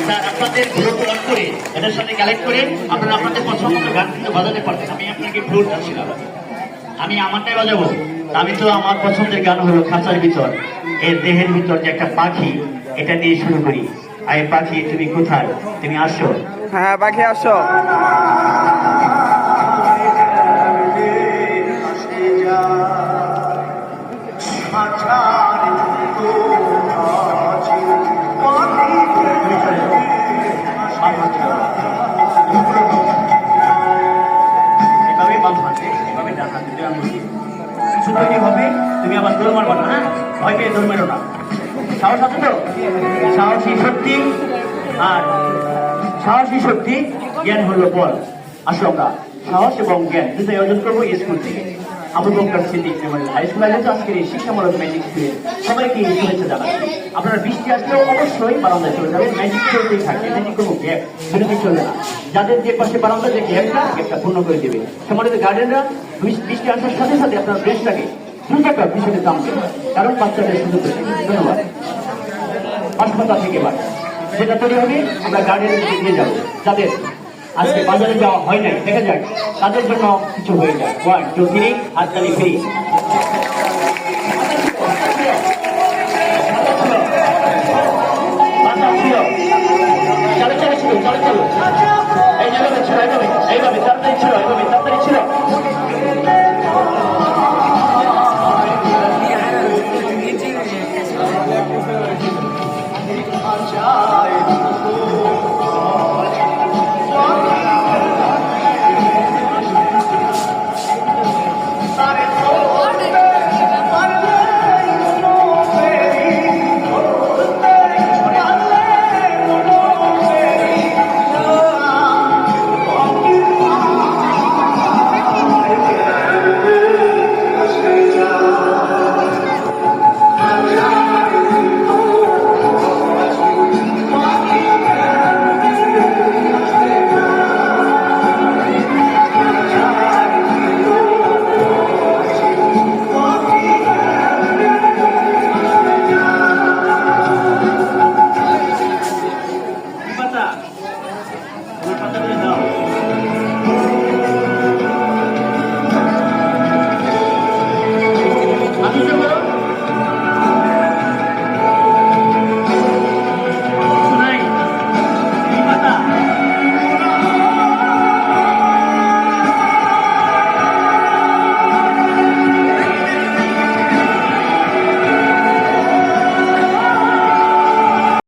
Sir আপনাদের floor প্রদান করে এদের সাথে কালেক্ট করে আপনারা আপনাদের পছন্দ মতো গান কিন্তু বাজাতে পারতেন। আমি আপনাকে ফ্লোর দিচ্ছিলাম, আমি আমারটাই বাজাবো। আমি তো আমার পছন্দের গান হলো খাঁচার ভিতর, এর দেহের ভিতর যে একটা পাখি, এটা দিয়ে শুরু করি। আরে পাখি তুমি কোথায়, তুমি আসো। হ্যাঁ পাখি আসো। এভাবে বাম হাতে, এভাবে ডান হাতে দুই আঙুল দিয়ে কিছু তৈরি হবে। তুমি আবার দৌড় মারবা না, হ্যাঁ, ভয় পেয়ে দৌড় মেরো না। সাহস আছে তো? সাহসী শক্তি, আর সাহসী শক্তি, জ্ঞান হলো বল। আসো আমরা সাহস এবং জ্ঞান দুটোই অর্জন করবো স্কুল থেকে। Abu Bakar Siddique memorial high school আয়োজিত আজকের এই শিক্ষামূলক ম্যাজিক স্কুলে সবাইকে শুভেচ্ছা জানাচ্ছি। আপনারা বৃষ্টি আসলেও অবশ্যই বারান্দায় চলে যাবেন, ম্যাজিক চলতেই থাকে, ম্যাজিক কোনো গ্যাপ বিরতি চলবে না। যাদের যে পাশে বারান্দা যে গ্যাপটা পূর্ণ করে দেবে। সম্মানিত গার্ডেনরা, বৃষ্টি আসার সাথে সাথে আপনার ড্রেসটাকে দ্রুত পিছনে দামবে, কারণ বাচ্চাদের সুযোগ করে দেবে। ধন্যবাদ। হাসপাতাল থেকে এবার যেটা তৈরি হবে আমরা গার্ডেনের দিকে নিয়ে যাবো। যাদের আজকে বাজারে যাওয়া হয় নাই, দেখা যাক তাদের জন্য কিছু হয়ে যায়। 1 2 3 হাততালি ফ্রি। চলো চলো ছিল, চলো চলো, এইভাবে ছিল, এইভাবে তাড়াতাড়ি ছিল, এইভাবে তাড়াতাড়ি ছিল।